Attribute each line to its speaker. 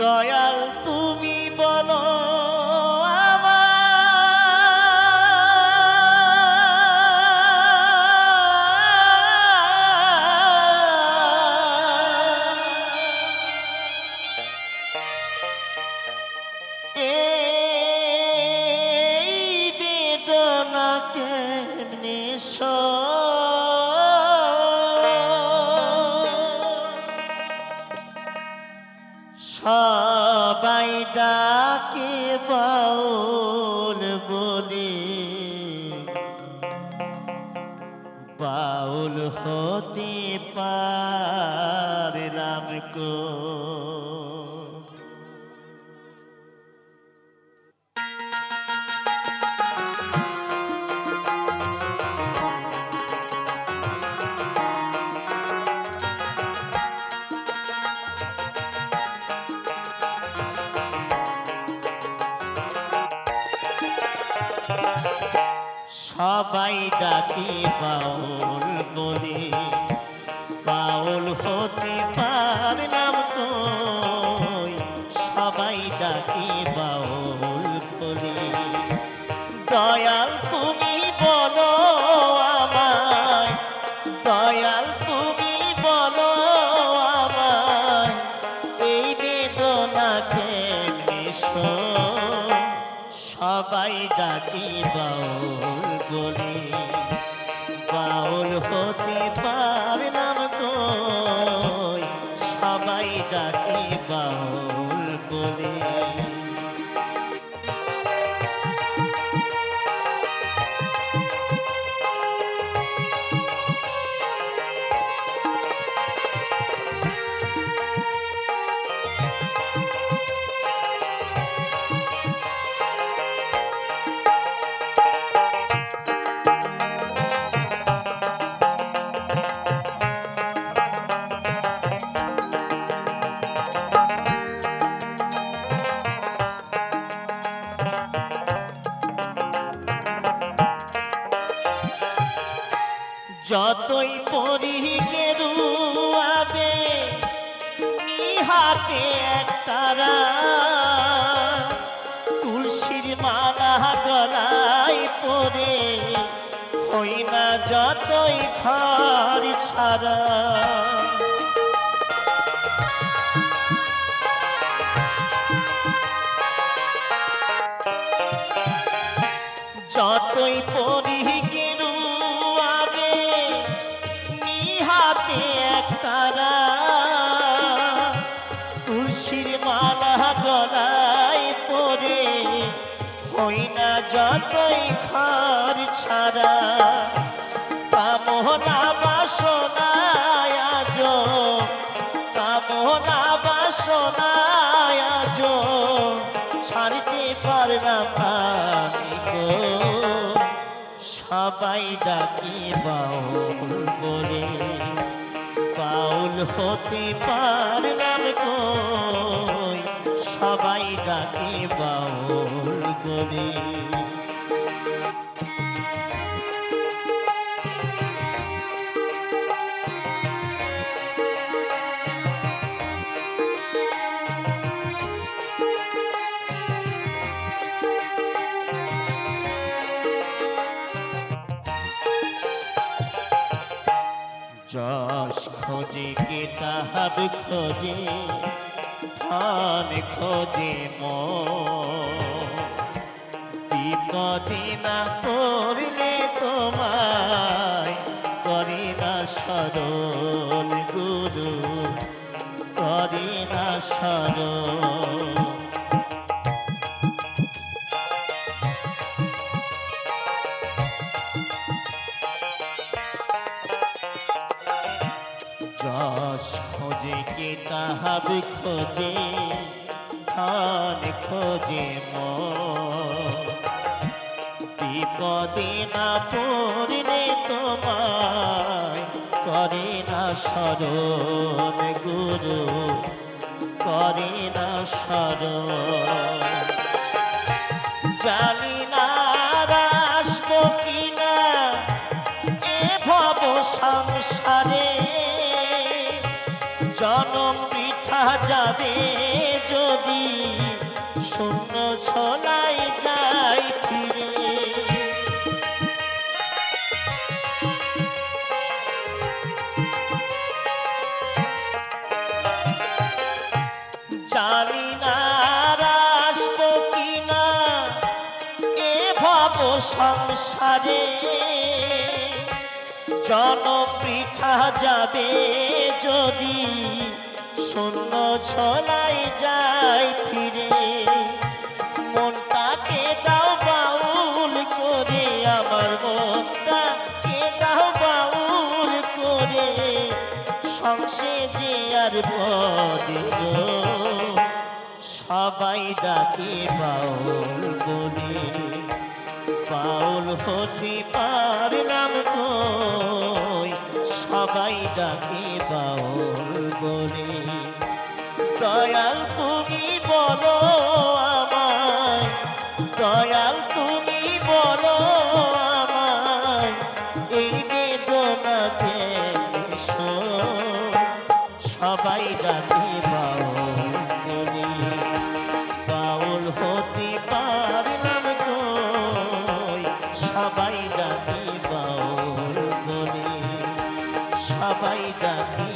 Speaker 1: দয়াল তুমি বলো সবাই ডাকে বাউল বলে, বাউল হতে পারলাম কো। সবাই ডাকে বাউল বলে, বাউল হতে পারলাম কই। সবাই ডাকে বাউল বলে, দয়াল তুমি বলো আমায়, দয়াল তুমি বলো আমায়, এই বেদনা কেমনে সই। সবাই ডাকে বাউল বলে, বাউল হতে পারলাম কই। সবাই ডাকে বাউল বলে। যতই পরি গেরুয়াবে নিহাতে একতারা, তুলসীর মালা গলায় পরে হই না যতই ঘর ছাড়া। যতই পরি একতারা, তুলসীর মালা গলায় পরে হই না যতই ঘর ছাড়া। কামনা বাসনায় আজ, কামনা বাসনায় আজ ছাড়তে পারলাম আমি গো। সবাই ডাকে বাউল বলে, বাউল হতে পারলাম কই। সবাই ডাকে বাউল বলে। যশ খোঁজে কিতাব খোঁজে, ধন খোঁজে বিপদে না পড়লে তোমায় করে না স্মরণ গুরু, করে না স্মরণ। যশ খোঁজে কিতাব খোঁজে, ধন খোঁজে বিপদে না পড়লে তোমায় করে না স্মরণ গুরু, করে না স্মরণ। জানি না আসবো কিনা এ ভব সংসারে, জনম বৃথা যাবে যদি সংসারে জনম বৃথা যাবে যদি শূন্য ছলাই যায় ফিরে মনটাকে দাও বাউল করে আমার মনটাকে দাও বাউল করে সংসে যে আর বদিল সবাই ডাকে বাউল বলে বাউল হতে পারলাম কই সবাই ডাকে বাউল বলে দয়াল তুমি বলো আমায় দয়াল তুমি বলো আমায় এই বেদনাকে সবাই ডাকে বাউল বলে বাউল হতে পারলাম কই সবাই ডাকে বাউল বলে সবাই ডাকে